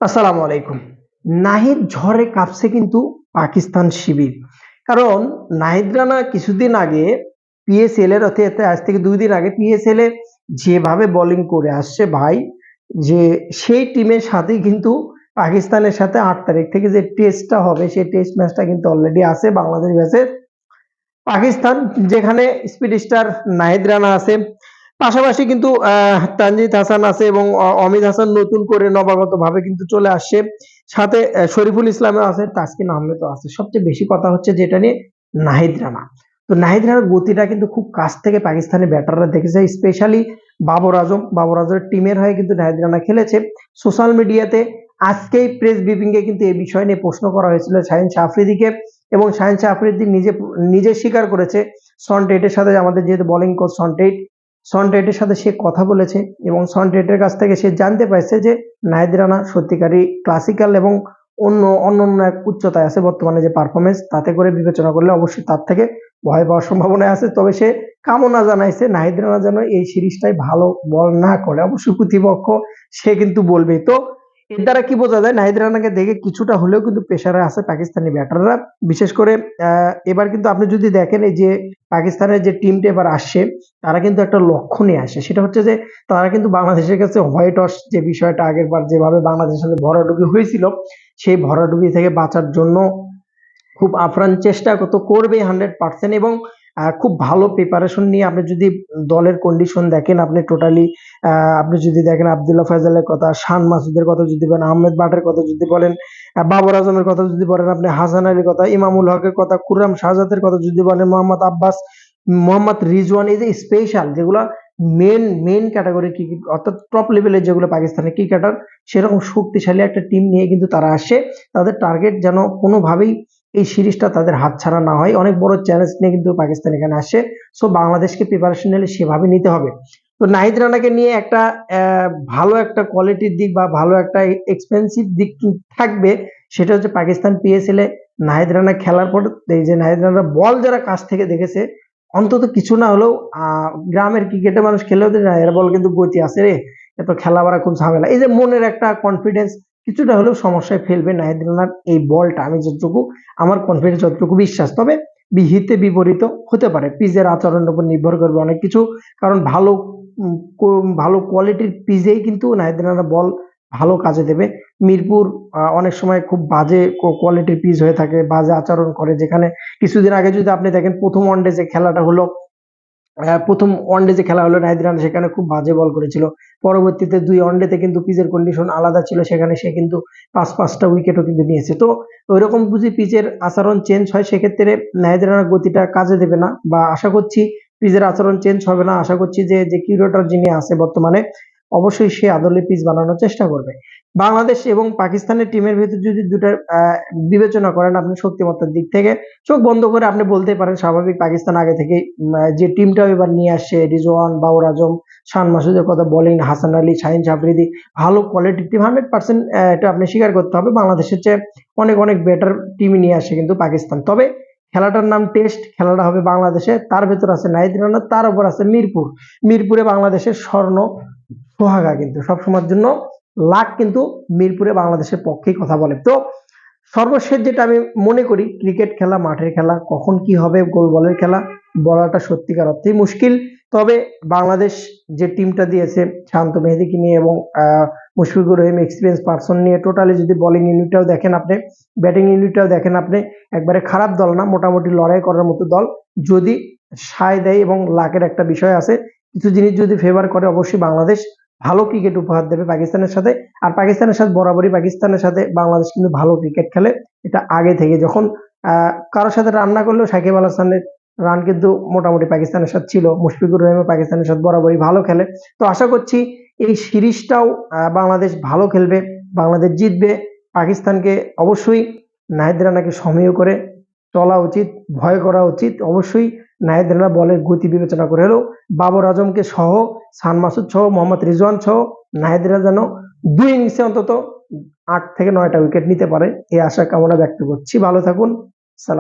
আসসালামু আলাইকুম। নাহিদ ঝড়ে কাঁপছে কিন্তু পাকিস্তান শিবির। কারণ নাহিদ রানা কিছুদিন আগে পিএসএল এর অর্থাৎ আজ থেকে ২ দিন আগে পিএসএল এ যেভাবে বোলিং করে আসছে ভাই, যে সেই টিমের সাথেই কিন্তু পাকিস্তানের সাথে ৮ তারিখ থেকে যে টেস্টটা হবে সেই টেস্ট ম্যাচটা কিন্তু অলরেডি আছে বাংলাদেশ ভার্সেস পাকিস্তান, যেখানে স্পিড স্টার নাহিদ রানা আছে। পাশাপাশি কিন্তু তানজিদ হাসান আছে এবং অমিত হাসান নতুন করে নবাগতভাবে কিন্তু চলে আসছে। সাথে শরীফুল ইসলামও আছে, তাসকিন আহমেদও আছে। সবচেয়ে বেশি কথা হচ্ছে যেটা নিয়ে, নাহিদ রানা। তো নাহিদ রানার গতিটা কিন্তু খুব কাছ থেকে পাকিস্তানি ব্যাটাররা দেখেছে, স্পেশালি বাবর আজম। বাবর আজমের টিমের হয়ে কিন্তু নাহিদ রানা খেলেছে। সোশ্যাল মিডিয়াতে আজকেই প্রেস ব্রিফিং এ কিন্তু এই বিষয় নিয়ে প্রশ্ন করা হয়েছিল শাহীন শাহ আফ্রিদিকে, এবং শাহীন শাহ আফ্রিদি নিজে নিজে স্বীকার করেছে সন টেটের সাথে, আমাদের যেহেতু বোলিং কোচ সন টেটের সাথে সে কথা বলেছে এবং সন টেটের কাছ থেকে সে জানতে পারছে যে নাহিদ রানা সত্যিকারই ক্লাসিক্যাল এবং অন্য এক উচ্চতায় আছে। বর্তমানে যে পারফরমেন্স, তাতে করে বিবেচনা করলে অবশ্যই তার থেকে ভয় পাওয়ার সম্ভাবনা আছে। তবে সে কামনা জানাইছে নাহিদ রানা যেন এই সিরিজটাই ভালো বল না করে। অবশ্যই প্রতিপক্ষ সে কিন্তু বলবেই। তো এর দ্বারা কি বোঝা যায়, নাহিদ রানাকে দেখে কিছুটা হলেও কিন্তু প্রেসারে আছে পাকিস্তানি ব্যাটাররা। বিশেষ করে এবার কিন্তু আপনি যদি দেখেন, এই যে পাকিস্তানের যে টিমটা এবার আসছে, তারা কিন্তু একটা লক্ষ্য নিয়ে আসে। সেটা হচ্ছে যে তারা কিন্তু বাংলাদেশের কাছে হোয়াইট ওয়াশ যে বিষয়টা আগের বার যেভাবে বাংলাদেশের সাথে ভরাডুবি হয়েছিল, সেই ভরাডুবি থেকে বাঁচার জন্য খুব আপ্রাণ চেষ্টা তো করবে 100%। এবং খুব ভালো প্রিপারেশন নিয়ে আপনি যদি দলের কন্ডিশন দেখেন, আপনি টোটালি আপনি যদি দেখেন আব্দুল্লাহ ফয়সালের কথা, শান মাসুদের কথা যদি বলেন, আহমেদ বাটের কথা যদি বলেন, বাবর আজমের কথা যদি বলেন, আপনি হাসান আলীর কথা, ইমামুল হকের কথা, খুররাম শাহজাদের কথা যদি বলেন, মোহাম্মদ আব্বাস, মোহাম্মদ রিজওয়ান, এই যে স্পেশাল যেগুলা মেন ক্যাটাগরি ক্রিকেট অর্থাৎ টপ লেভেলের যেগুলো পাকিস্তানের ক্রিকেটার, সেরকম শক্তিশালী একটা টিম নিয়ে কিন্তু তারা আসে। তাদের টার্গেট যেন কোনোভাবেই এই সিরিজটা তাদের হাতছাড়া না হয়। অনেক বড় চ্যালেঞ্জ নিয়ে কিন্তু পাকিস্তান এখানে আসে। সো বাংলাদেশকে প্রিপারেশন নিলে সেভাবে নিতে হবে। তো নাহিদ রানাকে নিয়ে একটা ভালো একটা কোয়ালিটির দিক বা ভালো একটা এক্সপেন্সিভ দিক কি থাকবে, সেটা হচ্ছে পাকিস্তান পিএসএল এ নাহিদ রানা খেলার পর এই যে নাহিদ রানার বল যারা কাছ থেকে দেখেছে, অন্তত কিছু না হলেও গ্রামের ক্রিকেটে মানুষ খেলেও না, এর বল কিন্তু গতি আছে রে, এত খেলা বাড়া খুব ঝামেলা, এই যে মনের একটা কনফিডেন্স কিছুটা হলেও সমস্যায় ফেলবে নাহিদ রানার এই বলটা। আমি যতটুকু আমার কনফিডেন্স, যতটুকু বিশ্বাস। তবে হিতে বিপরীত হতে পারে, পিচের আচরণের উপর নির্ভর করবে অনেক কিছু। কারণ ভালো কোয়ালিটির পিচেই কিন্তু নাহিদ রানা বল ভালো কাজে দেবে। মিরপুর অনেক সময় খুব বাজে কোয়ালিটির পিচ হয়ে থাকে, বাজে আচরণ করে। যেখানে কিছুদিন আগে যদি আপনি দেখেন, প্রথম ওয়ানডে যে খেলাটা হলো, প্রথম ওয়ানডে যে খেলা হলো, নাহিদ রানা সেখানে খুব বাজে বল করেছিল। পরবর্তীতে ২ ওয়ানডেতে কিন্তু পিচের কন্ডিশন আলাদা ছিল, সেখানে সে কিন্তু ৫টা উইকেটও কিন্তু নিয়েছে। তো ওইরকম যদি পিচের আচরণ চেঞ্জ হয়, সেক্ষেত্রে নাহিদ রানার গতিটা কাজে দেবে না, বা আশা করছি পিচের আচরণ চেঞ্জ হবে না। আশা করছি যে কিউরেটর যিনি আছে বর্তমানে, অবশ্যই সে আদলে পিচ বানানোর চেষ্টা করবে। বাংলাদেশ এবং পাকিস্তানের টিমের ভিতর যদি দুটা বিবেচনা করেন আপনি শক্তিমত্তার দিক থেকে, চোখ বন্ধ করে আপনি বলতে পারেন স্বাভাবিক পাকিস্তান আগে থেকেই যে টিমটা এবার নিয়ে আসছে, রিজওয়ান, বাবর আজম, শান মাসুদের কথা বলেন, হাসান আলী, শাহীন আফ্রিদি, ভালো কোয়ালিটির টিম 100%। এটা আপনি স্বীকার করতে হবে, বাংলাদেশের চেয়ে অনেক বেটার টিমই নিয়ে আসে কিন্তু পাকিস্তান। তবে খেলাটার নাম টেস্ট, খেলাটা হবে বাংলাদেশে, তার ভেতর আছে নাহিদ রানা, তার উপর আছে মিরপুরে বাংলাদেশের স্বর্ণ সোহাগা কিন্তু সবসময়ের জন্য লাখ কিন্তু মিরপুরে বাংলাদেশের পক্ষেই কথা বলে। তো সর্বশেষ যেটা আমি মনে করি, ক্রিকেট খেলা মাঠের খেলা, কখন কি হবে গোল বলের খেলা বলাটা সত্যিকার অর্থেই মুশকিল। তবে বাংলাদেশ যে টিমটা দিয়েছে শান্ত মেহেদীকে নিয়ে এবং মুশফিকুর রহিম এক্সপিরিয়েন্স পার্সন নিয়ে, টোটালি যদি বোলিং ইউনিটটাও দেখেন আপনি, ব্যাটিং ইউনিটটাও দেখেন আপনি, একবারে খারাপ দল না, মোটামুটি লড়াই করার মতো দল। যদি সায় দেয় এবং লাকের একটা বিষয় আছে, কিছু জিনিস যদি ফেভার করে, অবশ্যই বাংলাদেশ ভালো ক্রিকেট উপহার দেবে পাকিস্তানের সাথে। আর পাকিস্তানের সাথে বরাবরই পাকিস্তানের সাথে বাংলাদেশ কিন্তু ভালো ক্রিকেট খেলে, এটা আগে থেকে। যখন কারোর সাথে রান না করলেও সাকিব আল হাসানের রান কিন্তু মোটামুটি পাকিস্তানের সাথে ছিল, মুশফিকুর রহিমও পাকিস্তানের সাথে বরাবরই ভালো খেলে। তো আশা করছি এই সিরিজটাও বাংলাদেশ ভালো খেলবে, বাংলাদেশ জিতবে। পাকিস্তানকে অবশ্যই নাহিদ রানাকে সমীহ করে চলা উচিত, ভয় করা উচিত। অবশ্যই নাহিদ রানা বলের গতি বিবেচনা করে হলেও বাবর আজমকে সহ, শান মাসুদ সহ, মোহাম্মদ রিজওয়ান সহ নাহিদ রানা যেন ২ ইনিংসে অন্তত ৮ থেকে ৯টা উইকেট নিতে পারে, এই আশা কামনা ব্যক্ত করছি। ভালো থাকুন। সালাম।